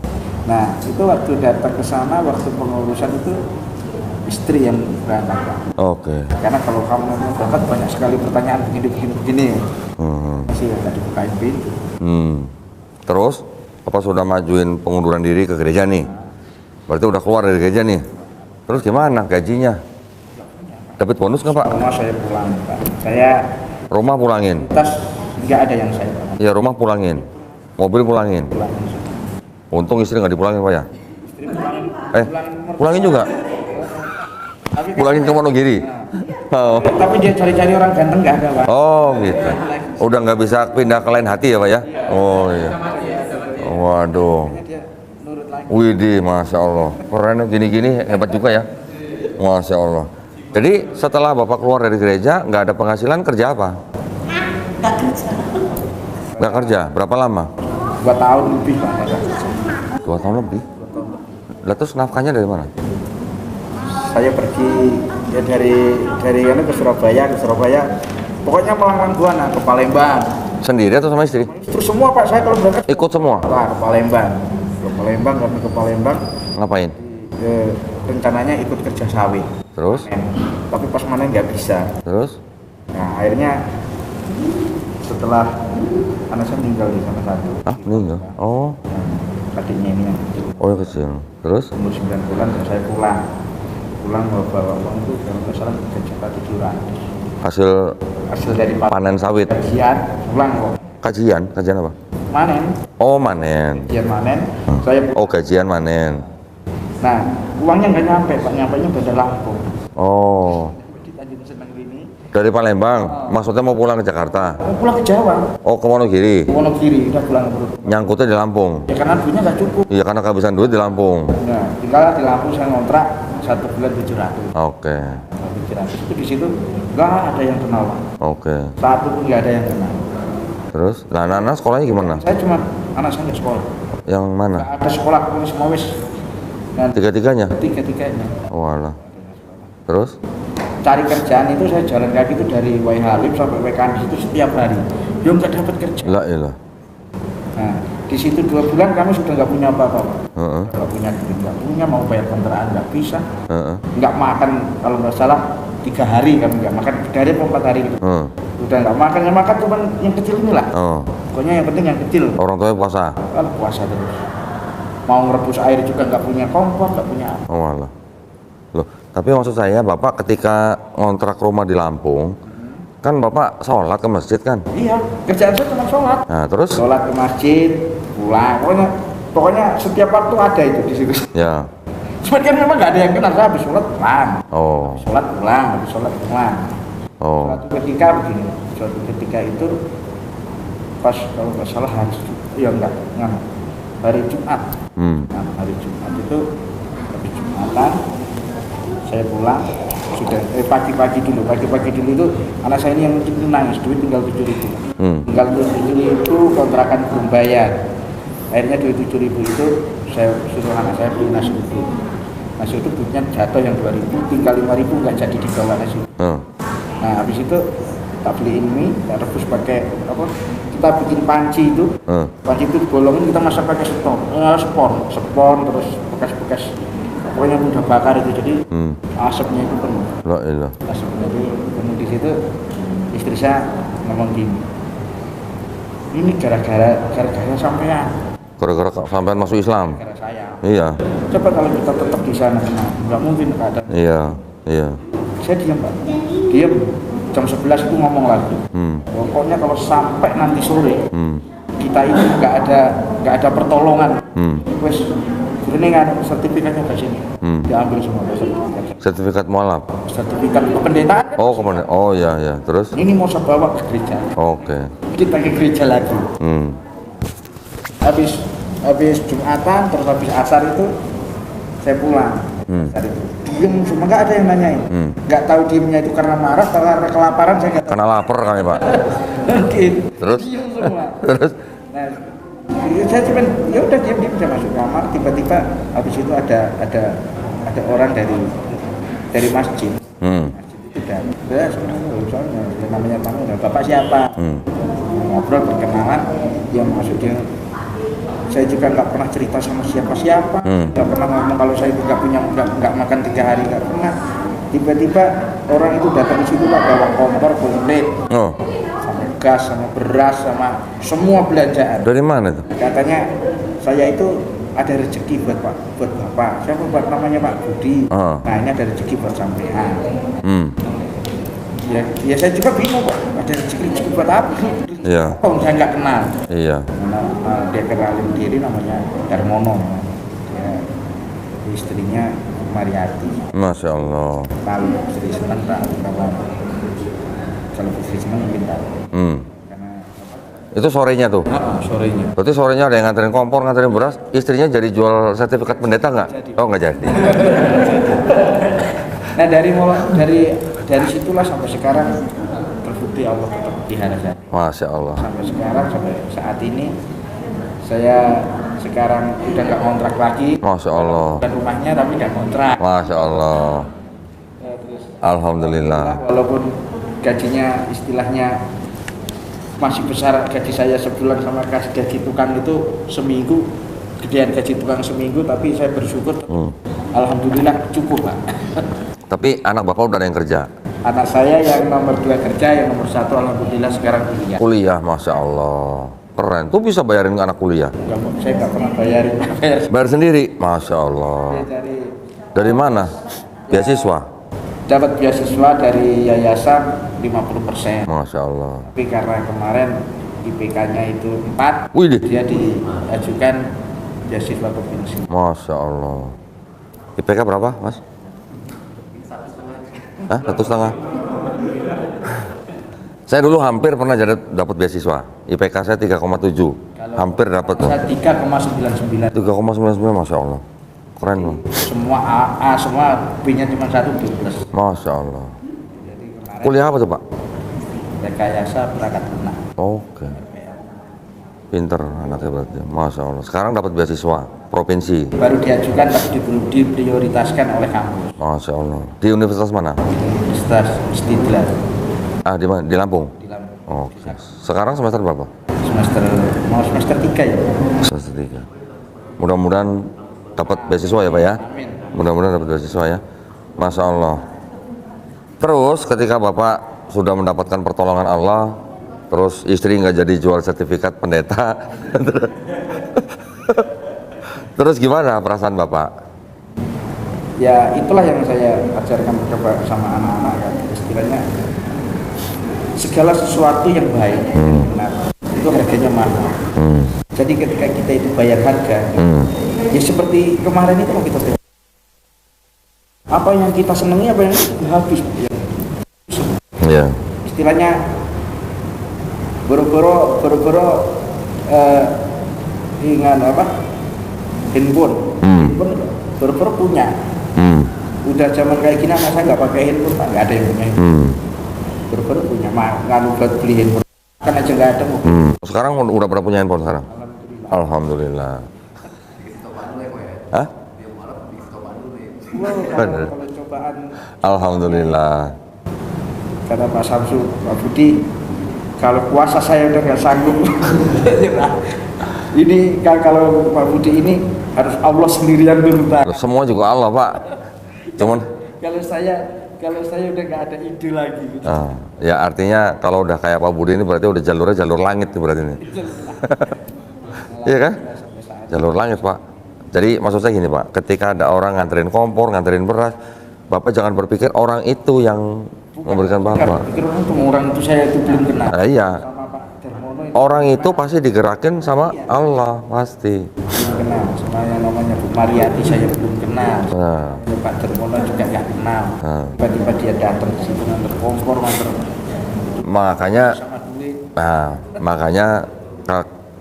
Nah, itu waktu datang ke sana waktu pengurusan itu istri yang berangkat, Pak. oke. Karena kalau kamu mau berangkat banyak sekali pertanyaan begini. Hmm. Masih nggak dibukain pintu. Terus, Bapak sudah majuin pengunduran diri ke gereja nih. Berarti udah keluar dari gereja nih. Terus gimana gajinya? Dapat bonus nggak Pak? Rumah saya pulang, Pak. Saya Rumah pulangin. tas nggak ada yang saya pulang. Ya rumah pulangin. Mobil pulangin. Untung istri nggak dipulangin Pak ya? Istri pulangin. Pulangin juga? Tapi kan, Pulangin ke Wonogiri? Oh. tapi dia cari-cari orang ganteng nggak ada, Pak. Oh gitu. Udah nggak bisa pindah ke lain hati ya Pak ya? Oh iya. Waduh. Dia nurut lagi. Widih, Masya Allah. Keren gini-gini hebat juga ya. Masya Allah. Jadi setelah Bapak keluar dari gereja, nggak ada penghasilan, kerja apa? Nggak kerja. Nggak kerja? Berapa lama? 2 tahun lebih, Pak. nggak kerja. 2 tahun lebih. Lah terus nafkahnya dari mana? Saya pergi ya dari ke Surabaya, pokoknya melanglang buana ke Palembang. Sendiri atau sama istri? Terus semua Pak, saya kalau berangkat Ikut semua? Pak, ke Palembang. Kami ke Palembang, Ngapain? rencananya ikut kerja sawit. Terus? Tapi pas mana nggak bisa. Terus? Nah, akhirnya setelah anak saya meninggal di sana satu. Ah, meninggal? Oh. Adiknya ini yang Oh yang kecil. Terus? umur 9 bulan dan saya pulang bawa uang itu kalau nggak salah 3 juta 700. Hasil dari Panen sawit? kajian pulang kok. Kajian apa? Manen, Oh manen. kajian manen. Saya Oh gajian manen. nah uangnya nggak nyampe Pak, nyampenya Bandar Lampung. Oh. Di Tanjung Seneng ini Dari Palembang? Maksudnya mau pulang ke Jakarta? mau pulang ke Jawa, Oh ke Wonogiri? Wonogiri udah pulang ke Nyangkutnya di Lampung? ya karena duitnya nggak cukup. Iya karena kehabisan duit di Lampung. Nah, tinggal di Lampung saya ngontrak 1 bulan 700. Oke. 700 itu di situ nggak ada yang kenal Pak. Oke. Satu pun nggak ada yang kenal. Terus? Nah anak-anak sekolahnya gimana? Saya cuma anak saya nggak sekolah. Yang mana? Nggak ada sekolah, pokoknya semua wis. Dan Tiga-tiganya? tiga-tiganya. Oh alah. Terus? Cari kerjaan itu saya jalan kaki itu dari Wai Halim sampai WKN itu setiap hari. Dia nggak dapat kerja. La ilah. Nah, di situ 2 bulan kami sudah nggak punya apa-apa, Pak. Heeh. Nggak punya duit, nggak punya, mau bayar kontrakan nggak bisa. Heeh. Nggak makan kalau nggak salah 3 hari kami nggak makan, 3 hari atau 4 hari gitu. Heeh. Udah nggak makan, yang makan cuma yang kecil inilah. Oh. Pokoknya yang penting yang kecil. Orang tuanya puasa? Kalau puasa terus. Mau ngerebus air juga nggak punya kompor, nggak punya apa. Oh alah. Loh, tapi maksud saya Bapak ketika ngontrak rumah di Lampung, kan Bapak sholat ke masjid kan? Iya, kerjaan saya cuma sholat. Nah terus? Sholat ke masjid, pulang. Pokoknya setiap waktu ada itu di situ. Ya. Cuman kan memang nggak ada yang kenal, saya habis sholat pulang. Oh. Sholat pulang, habis sholat pulang. Oh. Suatu ketika begini, suatu ketika itu pas kalau nggak salah hari Jumat. Nah, hari Jumat itu habis Jumat Jumatan saya pulang sudah pagi-pagi dulu itu anak saya ini yang itu nangis, duit tinggal 7.000 tinggal 7.000, kontrakan belum bayar. Akhirnya duit 7.000 itu saya suruh anak saya beli nasi uduk. Nasi uduk duitnya jatuh yang 2.000, tinggal 5.000 nggak jadi dibawa nasi uduk. Nah habis itu tak beliin mie, tak rebus pakai apa? Kita bikin panci itu, panci itu dibolongin, kita masak pakai spon terus bekas-bekas pokoknya mudah bakar itu, jadi asapnya itu penuh. Asapnya itu penuh. Di situ istri saya ngomong gini, ini gara-gara sampean. Gara-gara sampean masuk Islam. Gara saya. Iya. Coba kalau kita tetap di sana, nggak mungkin ada. Iya. Saya diam Pak, diam. Jam 11 itu ngomong lagi. Pokoknya kalau sampai nanti sore, kita ini nggak ada pertolongan. Wes, ini kan sertifikatnya ke sini, diambil semua sertifikat. Sertifikat mualaf. Sertifikat kependetaan. Oh, kependetaan. Oh iya. Terus? Ini mau saya bawa ke gereja. Oke. Kita ke gereja lagi. Habis Jumatan, terus habis asar itu saya pulang. Asar itu diem semua, nggak ada yang nanyain. Nggak tahu diemnya itu karena marah, karena kelaparan, saya nggak tahu. Karena lapar kali Pak. Mungkin. Terus? Diem semua. Terus? Nah, saya cuma ya udah diam saya masuk kamar, tiba-tiba habis itu ada orang dari masjid. Masjid itu soalnya namanya tamu, bapak siapa? Ngobrol berkenalan, dia masuk dia. Saya juga nggak pernah cerita sama siapa-siapa, nggak pernah ngomong kalau saya itu nggak makan 3 hari, nggak pernah. Tiba-tiba orang itu datang di situ lah bawa kompor komplit, sama gas, sama beras, sama semua belanjaan. Dari mana itu? Katanya saya itu ada rezeki buat bapak. Siapa buat namanya Pak Budi? Nah ini ada rezeki buat sampean. Ya saya juga bingung Pak, ada rezeki buat apa? Iya. Oh saya nggak kenal. Iya. Dia kenalin diri namanya Darmono. Dia istrinya Mariati. Masya Allah. Tahu istri senang tahu, kalau istri senang mungkin tahu. Karena Itu sorenya tuh? sorenya. Berarti sorenya ada yang nganterin kompor, nganterin beras, istrinya jadi jual sertifikat pendeta nggak? Oh nggak jadi. Nah dari situlah sampai sekarang terbukti Allah tetap pelihara saya. Masya Allah. Sampai sekarang, sampai saat ini saya sekarang udah nggak kontrak lagi. Masya Allah. Dan rumahnya tapi nggak kontrak. Masya Allah. Terus Alhamdulillah. walaupun gajinya istilahnya masih besar gaji saya sebulan sama gaji tukang itu seminggu, gedean gaji tukang seminggu, tapi saya bersyukur alhamdulillah cukup Pak. Tapi anak bapak udah ada yang kerja? Anak saya yang nomor 2 kerja, yang nomor 1 alhamdulillah sekarang kuliah. Kuliah, Masya Allah. Keren, tuh bisa bayarin anak kuliah? Saya nggak pernah bayarin. Bayar sendiri? Masya Allah. Dari mana? Beasiswa? Dapat beasiswa dari yayasan 50%. Masya Allah. Tapi karena kemarin IPK-nya itu 4, Wih deh. dia diajukan beasiswa provinsi. Masya Allah. IPK berapa, Mas? 1,5? Saya dulu hampir pernah dapat beasiswa. IPK saya 3,7. Hampir dapat tuh. Saya 3,99. 3,99, Masya Allah. Keren loh. Semua A, semua B-nya cuma 1 plus. Masya Allah. Jadi kemarin Kuliah apa tuh Pak? rekayasa perangkat lunak. Oke. Pinter anaknya berarti. Masya Allah. Sekarang dapat beasiswa provinsi. Baru diajukan tapi diprioritaskan oleh kampus. Masya Allah. Di universitas mana? Universitas Istidlal Di mana? Di Lampung. di Lampung. Oke. Sekarang semester berapa? Semester 3 ya. Semester 3. Mudah-mudahan dapat beasiswa ya Pak ya. Amin. Mudah-mudahan dapat beasiswa ya. Masya Allah. Terus ketika Bapak sudah mendapatkan pertolongan Allah, terus istri nggak jadi jual sertifikat pendeta, terus gimana perasaan Bapak? Ya itulah yang saya ajarkan sama anak-anak kan, istilahnya segala sesuatu yang baik, benar, itu harganya mahal. Jadi ketika kita itu bayar harga, ya seperti kemarin itu kita bayar. Apa yang kita senangi, apa yang habis. Ya. Istilahnya boro-boro ingat apa? Handphone boro-boro punya, Udah zaman kayak gini anak saya nggak pakai handphone Pak, nggak ada yang punya handphone. Baru-baru punya nganu buat beli handphone kan aja nggak ada mau. Sekarang udah pada punya handphone sekarang? Alhamdulillah. Hah? Kalau cobaan Alhamdulillah. kata Pak Samsu, Pak Budi, kalau puasa saya udah nggak sanggup. Ini kalau Pak Budi ini harus Allah sendirian dulu Pak. Semua juga Allah Pak. Cuman Kalau saya udah nggak ada ide lagi. Gitu. ya artinya kalau udah kayak Pak Budi ini berarti udah jalurnya jalur langit nih berarti ini. Iya kan? Jalur langit Pak. Jadi maksud saya gini Pak, ketika ada orang nganterin kompor, nganterin beras, Bapak jangan berpikir orang itu yang memberikan Bapak. Pikir orang itu saya itu belum kenal. Iya. Sama Pak Darmono itu Orang itu pasti digerakin sama Allah pasti. belum kenal. Sama yang namanya Bu Mariati saya belum kenal. Nah, Pak Darmono juga nggak kenal. Tiba-tiba dia datang ke situ nganter kompor, nganter makanya sama duit. makanya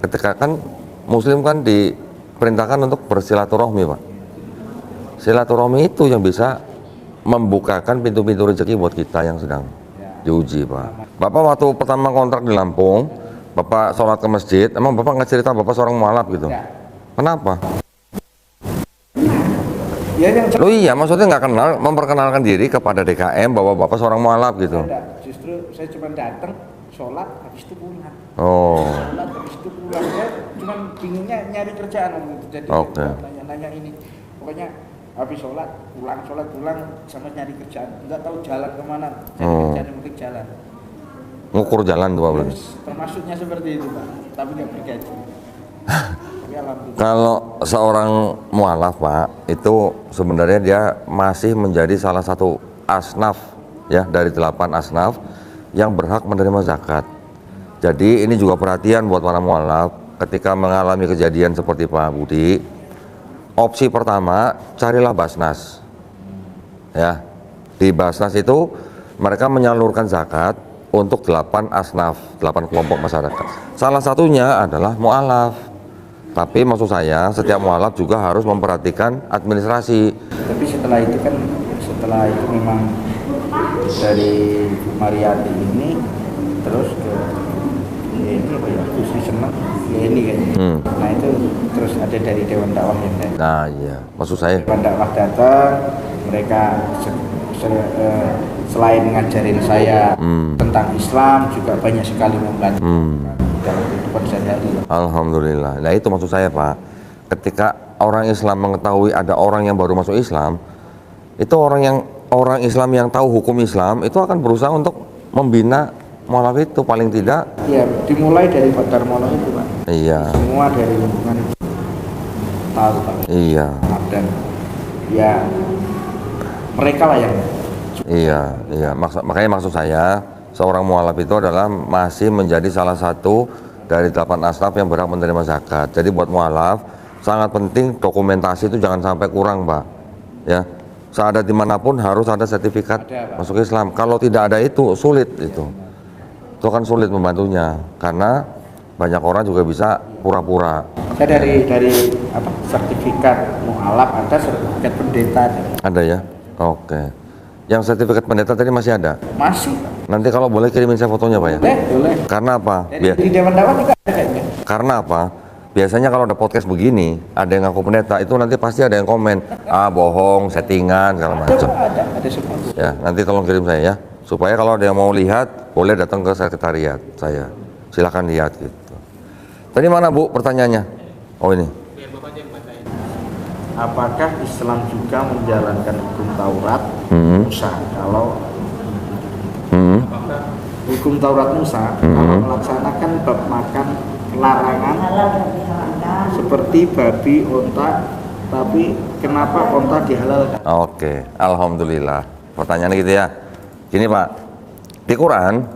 ketika kan Muslim kan diperintahkan untuk bersilaturahmi Pak. Silaturahmi itu yang bisa membukakan pintu-pintu rezeki buat kita yang sedang diuji Pak. Bapak waktu pertama kontrak di Lampung, Bapak sholat ke masjid, emang Bapak nggak cerita Bapak seorang mualaf gitu? Ya. Kenapa? Ya yang Loh iya, maksudnya nggak kenal, memperkenalkan diri kepada DKM bahwa Bapak seorang mualaf gitu. ada. Justru saya cuma datang, sholat, habis itu pulang. Oh, Sholat, habis itu pulang. Saya cuma bingunnya nyari kerjaan waktu itu. Jadi Oke. nanya-nanya ini. Pokoknya habis sholat pulang sama nyari kerjaan. Nggak tahu jalan kemana. Jadi kerjaan yang penting jalan. ngukur jalan tuh Pak berarti. Termasuknya seperti itu Pak. Tapi nggak bergaji. Tapi alhamdulillah. Kalau seorang mualaf Pak, itu sebenarnya dia masih menjadi salah satu asnaf ya dari 8 asnaf yang berhak menerima zakat. Jadi ini juga perhatian buat para mualaf ketika mengalami kejadian seperti Pak Budi. Opsi pertama, carilah Basnas. Ya. Di Basnas itu mereka menyalurkan zakat untuk 8 asnaf, 8 kelompok masyarakat. Salah satunya adalah mualaf. Tapi maksud saya, setiap mualaf juga harus memperhatikan administrasi. Tapi setelah itu memang dari Bu Mariati ini terus ke ini apa ya, Gusti Seneng ya ini kayaknya. Nah itu terus ada dari Dewan Dakwah yang datang. Nah iya, maksud saya. Dewan Dakwah datang, mereka selain ngajarin saya tentang Islam juga banyak sekali membantu dalam kehidupan sehari-hari. Alhamdulillah. Nah itu maksud saya Pak. Ketika orang Islam mengetahui ada orang yang baru masuk Islam, itu orang Islam yang tahu hukum Islam itu akan berusaha untuk membina mualaf itu paling tidak. Ya dimulai dari Pak Darmono itu Pak. Iya. Semua dari lingkungan tahu Pak. Iya. Dan ya mereka lah yang Iya. Makanya maksud saya seorang mualaf itu adalah masih menjadi salah satu dari 8 asnaf yang berhak menerima zakat. Jadi buat mualaf sangat penting dokumentasi itu jangan sampai kurang Pak. Ya. Seada dimanapun harus ada sertifikat masuk Islam. Kalau tidak ada itu sulit itu. Itu kan sulit membantunya karena banyak orang juga bisa pura-pura. saya dari apa sertifikat mualaf ada sertifikat pendeta Ada ya? Oke. Yang sertifikat pendeta tadi masih ada? masih Nanti kalau boleh kirimin saya fotonya Pak ya? boleh Karena apa? di Dewan Dakwah juga ada kayaknya. Karena apa? Biasanya kalau ada podcast begini, ada yang ngaku pendeta, itu nanti pasti ada yang komen, bohong, settingan, segala macam. Ada semua. Ya, nanti tolong kirim saya ya, supaya kalau ada yang mau lihat, boleh datang ke sekretariat saya. Silakan lihat gitu. Tadi mana Bu pertanyaannya? Oh ini. Apakah Islam juga menjalankan hukum Taurat Musa kalau hukum Taurat Musa kalau melaksanakan bab makan larangan seperti babi, onta, tapi kenapa onta dihalalkan? Oke, alhamdulillah. Pertanyaannya gitu ya. Gini Pak, di Quran,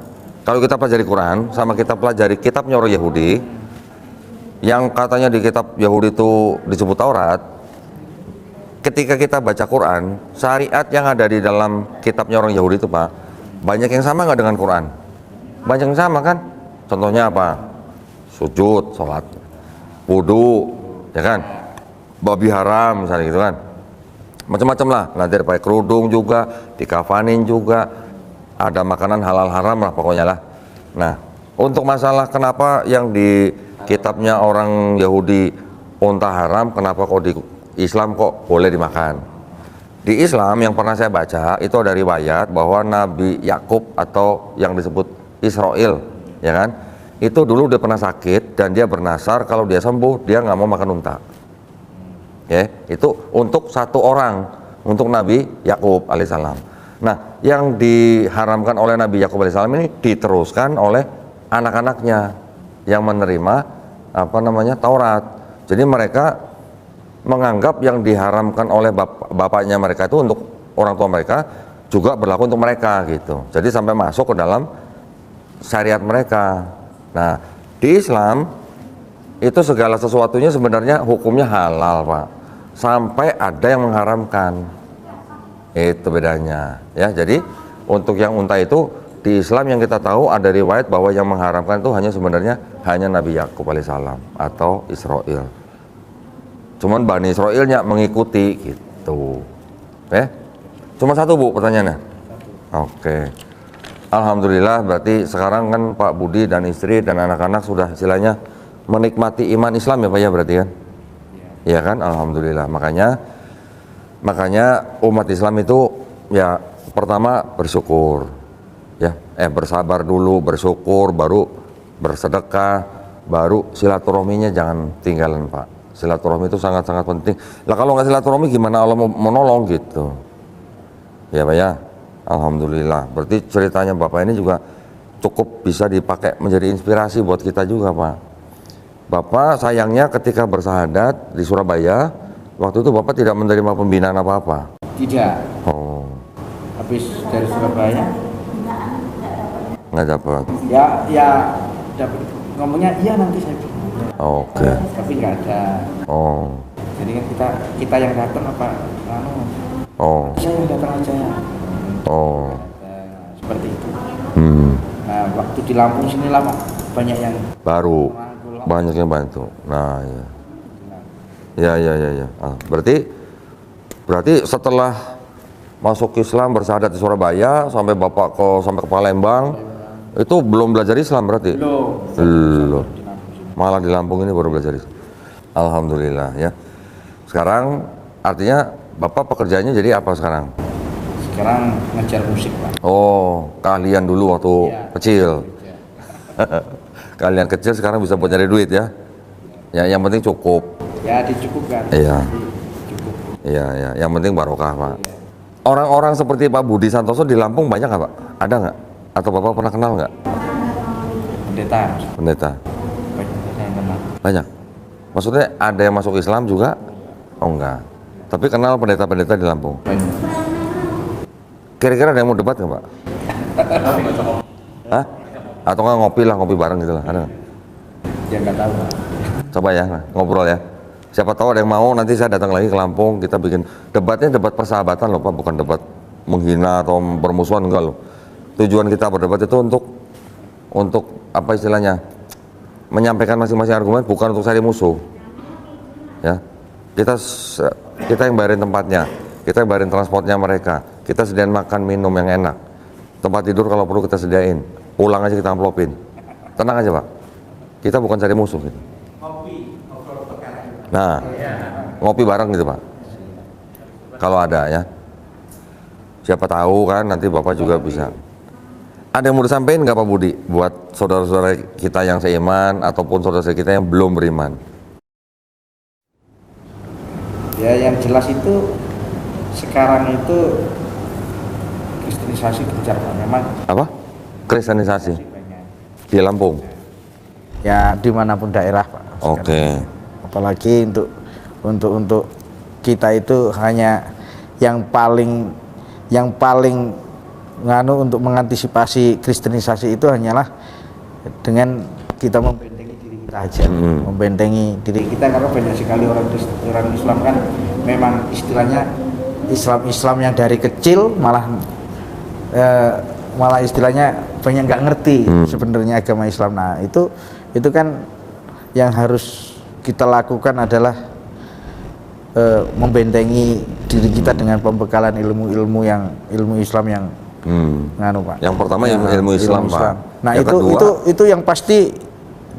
kalau kita pelajari Quran sama kita pelajari kitabnya orang Yahudi, yang katanya di kitab Yahudi itu disebut Taurat, ketika kita baca Quran, syariat yang ada di dalam kitabnya orang Yahudi itu Pak, banyak yang sama nggak dengan Quran? Banyak yang sama kan? Contohnya apa? Sujud, sholat, wudu, ya kan? Babi haram misalnya gitu kan. macam-macam lah. Nanti ada pakai kerudung juga, dikafanin juga, ada makanan halal haram lah pokoknya lah. Nah, untuk masalah kenapa yang di kitabnya orang Yahudi unta haram, kenapa kok di Islam kok boleh dimakan? Di Islam yang pernah saya baca itu ada riwayat bahwa Nabi Yakub atau yang disebut Israel, ya kan? Itu dulu dia pernah sakit dan dia bernasar kalau dia sembuh dia nggak mau makan unta. Ya, itu untuk satu orang, untuk Nabi Yakub alaihissalam. Nah, yang diharamkan oleh Nabi Yakub alaihissalam ini diteruskan oleh anak-anaknya yang menerima Taurat. Jadi mereka menganggap yang diharamkan oleh bapaknya mereka itu untuk orang tua mereka juga berlaku untuk mereka gitu. Jadi sampai masuk ke dalam syariat mereka. Nah, di Islam itu segala sesuatunya sebenarnya hukumnya halal, Pak. Sampai ada yang mengharamkan. Itu bedanya, ya. Jadi untuk yang unta itu di Islam yang kita tahu ada riwayat bahwa yang mengharamkan itu sebenarnya hanya Nabi Yakub alaihissalam atau Israel. Cuman Bani Israilnya mengikuti gitu. Cuma satu Bu pertanyaannya. Oke. Alhamdulillah berarti sekarang kan Pak Budi dan istri dan anak-anak sudah istilahnya menikmati iman Islam ya Pak ya berarti kan? Iya kan? Alhamdulillah. Makanya umat Islam itu ya pertama bersyukur. Ya, bersabar dulu, bersyukur, baru bersedekah, baru silaturahminya jangan tinggalan Pak. Silaturahmi itu sangat-sangat penting. Lah kalau nggak silaturahmi gimana Allah mau menolong gitu? Ya Pak ya. Alhamdulillah. Berarti ceritanya Bapak ini juga cukup bisa dipakai menjadi inspirasi buat kita juga Pak. Bapak sayangnya ketika bersahadat di Surabaya, waktu itu Bapak tidak menerima pembinaan apa-apa. Tidak. Oh. Habis dari Surabaya Nggak dapat. ya dapat ngomongnya iya nanti saya. Oke. Tapi nggak ada. Oh. Jadi kan kita yang datang apa? Oh. Saya yang datang aja. Oh. Seperti itu. Hmm. Nah, waktu di Lampung sini lama banyak yang Baru banyak yang bantu. Nah, ya. Ya. Berarti setelah masuk Islam bersahadat di Surabaya sampai Bapak sampai ke Palembang itu belum belajar Islam berarti? Belum. Malah di Lampung ini baru belajar Islam. Alhamdulillah ya. Sekarang artinya Bapak pekerjaannya jadi apa sekarang? sekarang ngajar musik Pak. Oh, keahlian dulu waktu kecil. Kalian kecil sekarang bisa buat nyari duit ya. Ya, yang penting cukup. Ya dicukupkan. Iya. Cukup. Iya, yang penting barokah, Pak. Orang-orang seperti Pak Budi Santoso di Lampung banyak nggak, Pak? Ada nggak? Atau Bapak pernah kenal nggak? Pendeta. Pendeta. Banyak yang kenal. Banyak. Maksudnya ada yang masuk Islam juga? Oh enggak. Tapi kenal pendeta-pendeta di Lampung. Banyak. Kira-kira ada yang mau debat nggak, Pak? Hah? Atau nggak ngopi bareng gitu lah, ada nggak? Ya nggak tahu Pak. Coba ya, ngobrol ya. Siapa tahu ada yang mau, nanti saya datang lagi ke Lampung, kita bikin debatnya debat persahabatan loh Pak, bukan debat menghina atau bermusuhan, enggak loh. Tujuan kita berdebat itu untuk apa istilahnya, menyampaikan masing-masing argumen, bukan untuk cari musuh. Ya, kita yang bayarin tempatnya, kita yang bayarin transportnya mereka, kita sediain makan minum yang enak, tempat tidur kalau perlu kita sediain, pulang aja kita amplopin, tenang aja Pak, kita bukan cari musuh gitu. Nah, ngopi bareng gitu Pak, kalau ada ya, siapa tahu kan nanti Bapak juga bisa. Ada yang mau disampaikan nggak Pak Budi buat saudara-saudara kita yang seiman ataupun saudara-saudara kita yang belum beriman? Ya yang jelas itu sekarang itu kristenisasi gencar Pak. Memang Apa? Kristenisasi banyak. di Lampung. Ya dimanapun daerah Pak. Oke. Apalagi untuk kita itu hanya yang paling nganu untuk mengantisipasi kristenisasi itu hanyalah dengan kita membentengi diri kita aja, membentengi diri kita, karena banyak sekali orang Islam kan memang istilahnya Islam yang dari kecil malah istilahnya banyak nggak ngerti sebenarnya agama Islam. Nah itu kan yang harus kita lakukan adalah membentengi diri kita dengan pembekalan ilmu-ilmu Islam yang nganu Pak. Yang pertama ilmu Islam, Pak. Nah, yang itu yang pasti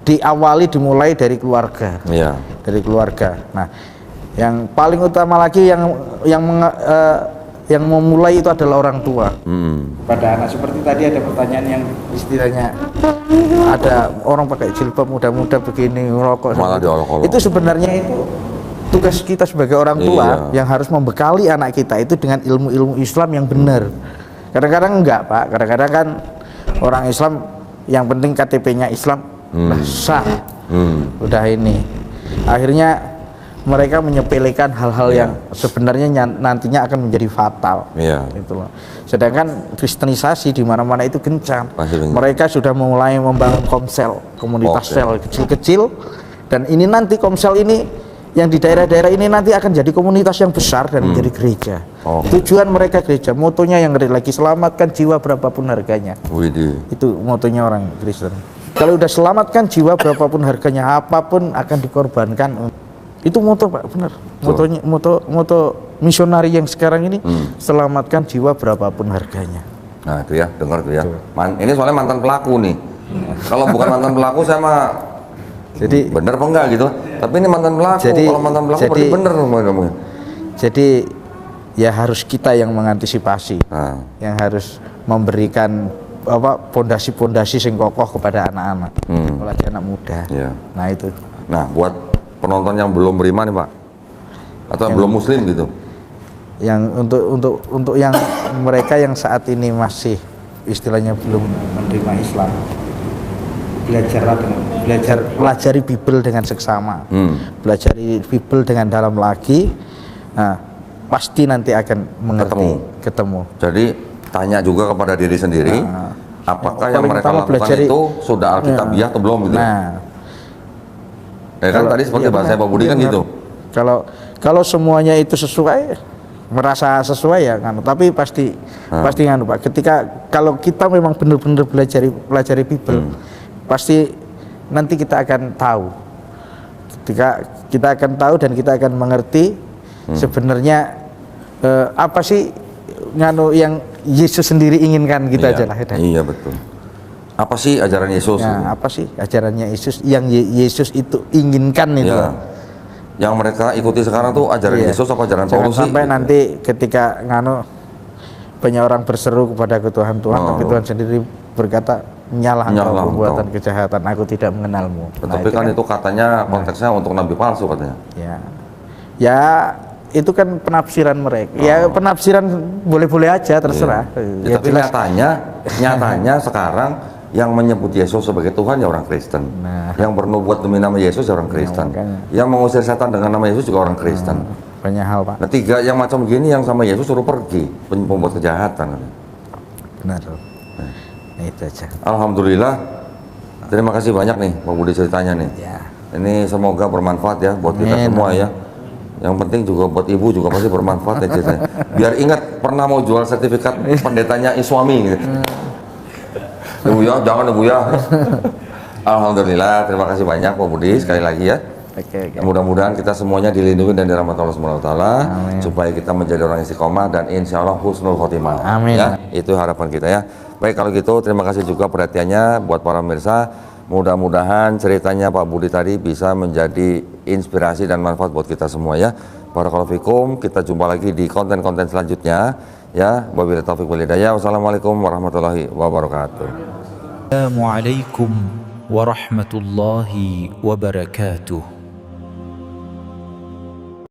dimulai dari keluarga. Iya. Dari keluarga. Nah, yang paling utama lagi yang memulai itu adalah orang tua. Pada anak, seperti tadi ada pertanyaan yang istilahnya ada orang pakai jilbab muda-muda begini ngerokok. Malah diolok-olok. Itu sebenarnya itu tugas kita sebagai orang tua yang harus membekali anak kita itu dengan ilmu-ilmu Islam yang benar. Kadang-kadang enggak Pak, kadang-kadang kan orang Islam yang penting KTP-nya Islam udah sah, udah ini. Akhirnya mereka menyepelekan hal-hal yang sebenarnya nantinya akan menjadi fatal. Gitu loh. Sedangkan kristenisasi di mana-mana itu kencang. Mereka sudah mulai membangun komsel, komunitas sel kecil-kecil, dan ini nanti komsel ini yang di daerah-daerah ini nanti akan jadi komunitas yang besar dan menjadi gereja. Tujuan mereka gereja, motonya yang lagi selamatkan jiwa berapapun harganya. Itu motonya orang Kristen. Kalau udah selamatkan jiwa berapapun harganya, apapun akan dikorbankan. Itu moto Pak, benar. Motonya, moto misionari yang sekarang ini, selamatkan jiwa berapapun harganya. Nah itu ya, dengar tuh ya. Ini soalnya mantan pelaku nih. Kalau bukan mantan pelaku saya mah jadi bener apa enggak gitu. Tapi ini mantan pelaku. Kalau mantan pelaku berarti bener ngomongnya. Jadi ya harus kita yang mengantisipasi, yang harus memberikan pondasi-pondasi sing kokoh kepada anak-anak, apalagi anak muda. Nah itu. Nah buat penonton yang belum beriman nih Pak, atau yang belum Muslim gitu, yang untuk yang mereka yang saat ini masih istilahnya belum menerima Islam, pelajari Bible dengan seksama, pelajari Bible dengan dalam lagi, nah, pasti nanti akan mengerti, ketemu. Jadi tanya juga kepada diri sendiri, apakah yang mereka lakukan itu sudah alkitabiah atau belum gitu. Ya kan tadi seperti bahasa Pak Budi kan gitu. Kalau semuanya itu sesuai, merasa sesuai ya kan, tapi pasti kan Pak. Kalau kita memang benar-benar pelajari Bible, pasti nanti kita akan tahu. Ketika kita akan tahu dan kita akan mengerti sebenarnya apa sih yang Yesus sendiri inginkan gitu aja lah. Iya betul. Apa sih ajaran Yesus? Ya, apa sih ajarannya Yesus yang Yesus itu inginkan itu? Yang mereka ikuti sekarang tuh ajaran Yesus apa ajaran Paulus sih? Sampai nanti ketika banyak orang berseru kepada Tuhan, tapi Tuhan sendiri berkata, nyalah engkau perbuatan kejahatan, aku tidak mengenalmu. Tapi kan itu katanya konteksnya untuk nabi palsu katanya. Ya itu kan penafsiran mereka. Ya penafsiran boleh-boleh aja, terserah. Tapi nyatanya sekarang yang menyebut Yesus sebagai Tuhan ya orang Kristen. Yang bernubuat demi nama Yesus ya orang Kristen. Yang mengusir setan dengan nama Yesus juga orang Kristen. Banyak hal Pak. Nah 3 yang macam gini yang sama Yesus suruh pergi, pembuat kejahatan. Benar. Nah, itu aja. Alhamdulillah. Terima kasih banyak nih Pak Budi ceritanya nih. Ini semoga bermanfaat ya buat kita semua ya. Yang penting juga buat ibu juga pasti bermanfaat ya ceritanya. Biar ingat pernah mau jual sertifikat pendetanya Iswami gitu. Ibu ya, jangan Ibu ya. Alhamdulillah, terima kasih banyak Pak Budi sekali lagi ya. Mudah-mudahan kita semuanya dilindungi dan dirahmati Allah Subhanahu wa taala supaya kita menjadi orang istiqomah dan insya Allah husnul khotimah. Amin. Ya, itu harapan kita ya. Baik kalau gitu terima kasih juga perhatiannya buat para pemirsa. Mudah-mudahan ceritanya Pak Budi tadi bisa menjadi inspirasi dan manfaat buat kita semua ya. Barakallahu fikum, kita jumpa lagi di konten-konten selanjutnya ya. Wabillahi taufiq wal hidayah. Wassalamualaikum warahmatullahi wabarakatuh. Assalamualaikum warahmatullahi wabarakatuh.